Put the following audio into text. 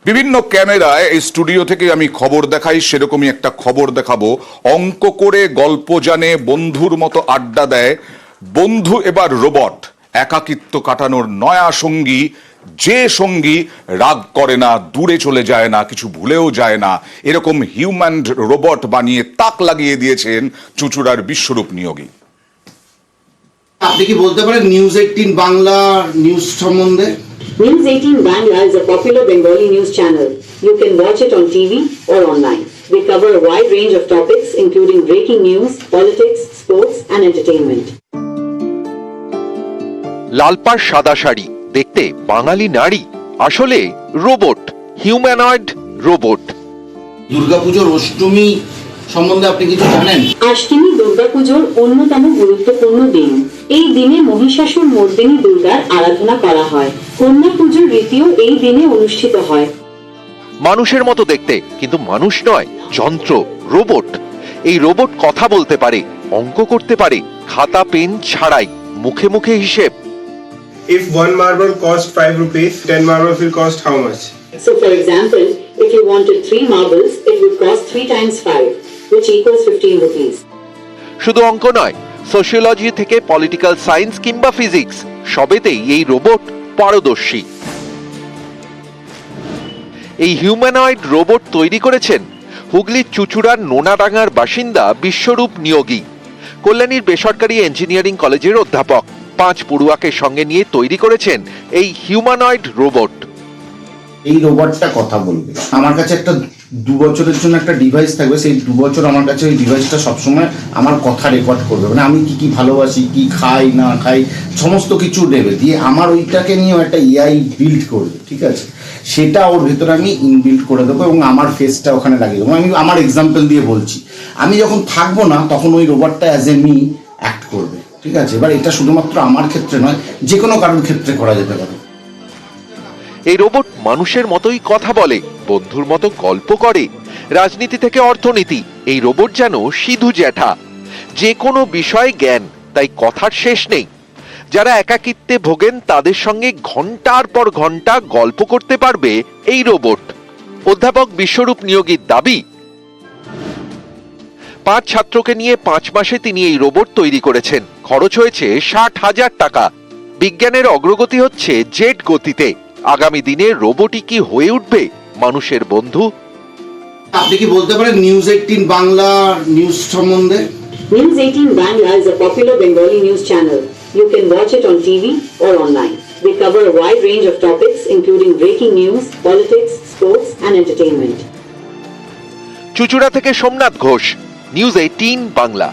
বিভিন্ন ক্যামেরায় এই স্টুডিও থেকে আমি খবর দেখাই, সেরকমই একটা খবর দেখাবো। অঙ্ক করে গল্প জানে, বন্ধুর মতো আড্ডা দেয়, বন্ধু এবার রোবট। একাকিত্ব কাটানোর নয়া সঙ্গী, যে সঙ্গী রাগ করে না, দূরে চলে যায় না, কিছু ভুলেও যায় না, এরকম হিউম্যান রোবট বানিয়ে তাক লাগিয়ে দিয়েছেন চুঁচুড়ার বিশ্বরূপ নিয়োগী। আপনি কি বলতে পারেন নিউজ 18 বাংলা নিউজ সম্বন্ধে? News 18 Bangla is a popular Bengali news channel. You can watch it on TV or online. We cover a wide range of topics including breaking news, politics, sports and entertainment. লালপাড় সাদা শাড়ি, দেখতে বাঙালি নারী, আসলে robot, humanoid robot. দুর্গাপুজোর অষ্টমী সম্বন্ধে আপনি কিছু জানেন? অষ্টমী দুর্গাপুজোর অন্যতম গুরুত্বপূর্ণ দিন। এই দিনে মহিষাসুর মর্দিনী দুর্গার আরাধনা করা হয়। কন্যা পুজোর রীতিও এই দিনে অনুষ্ঠিত হয়। মানুষের মতো দেখতে, কিন্তু মানুষ নয়, যন্ত্র, রোবট। এই রোবট কথা বলতে পারে, অঙ্ক করতে পারে, খাতা পেন ছাড়াই, মুখে মুখে হিসেব। If one marble cost 5 rupees, 10 marbles will cost how much? So for example, if you wanted 3 marbles, it would cost 3 times 5, which equals 15 rupees. শুধু অঙ্ক নয়, সোশিওলজি থেকে পলিটিক্যাল সায়েন্স কিংবা ফিজিক্স, সবেতেই এই রোবট পারদর্শী। এই হিউম্যানয়েড রোবট তৈরি করেছেন হুগলির চুঁচুড়ার নোনাডাঙ্গার বাসিন্দা বিশ্বরূপ নিয়োগী। কল্যাণীর বেসরকারি ইঞ্জিনিয়ারিং কলেজের অধ্যাপক 5 পড়ুয়াকে সঙ্গে নিয়ে তৈরি করেছেন এই হিউম্যানয়েড রোবট। এই রোবটটা কথা বলবে। আমার কাছে একটা 2 বছরের জন্য একটা ডিভাইস থাকবে, সেই 2 বছর আমার কাছে ওই ডিভাইসটা সবসময় আমার কথা রেকর্ড করবে, মানে আমি কি কি ভালোবাসি, কি খাই না খাই, সমস্ত কিছু নেবে, দিয়ে আমার ওইটাকে নিয়েও একটা এআই বিল্ড করবে, ঠিক আছে? সেটা ওর ভেতরে আমি ইনবিল্ড করে দেবো এবং আমার ফেসটা ওখানে লাগিয়ে দেবো। আমি আমার এক্সাম্পল দিয়ে বলছি, আমি যখন থাকবো না তখন ওই রোবটটা অ্যাজ এ মি অ্যাক্ট করবে, ঠিক আছে? এবার এটা শুধুমাত্র আমার ক্ষেত্রে নয়, যে কোনো কারোর ক্ষেত্রে করা যেতে পারে। এই রোবট মানুষের মতোই কথা বলে, বন্ধুর মতো গল্প করে, রাজনীতি থেকে অর্থনীতি, এই রোবট যেন সিধু জ্যাঠা, যে কোনো বিষয়ে জ্ঞান, তাই কথার শেষ নেই। যারা একাকিত্বে ভোগেন তাদের সঙ্গে ঘন্টার পর ঘন্টা গল্প করতে পারবে এই রোবট। অধ্যাপক বিশ্বরূপ নিয়োগীর দাবি, 5 ছাত্রকে নিয়ে 5 মাসে তিনি এই রোবট তৈরি করেছেন। খরচ হয়েছে 60,000 টাকা। বিজ্ঞানের অগ্রগতি হচ্ছে জেট গতিতে। আগামী দিনে রোবটই কি হয়ে উঠবে মানুষের বন্ধু? আপনি কি বলতে পারেন নিউজ 18 বাংলা নিউজ সম্বন্ধে? News 18 Bangla is a popular Bengali news channel. You can watch it on TV or online. We cover a wide range of topics including breaking news, politics, sports and entertainment. চুঁচুড়া থেকে Somnath Ghosh, news 18 Bangla.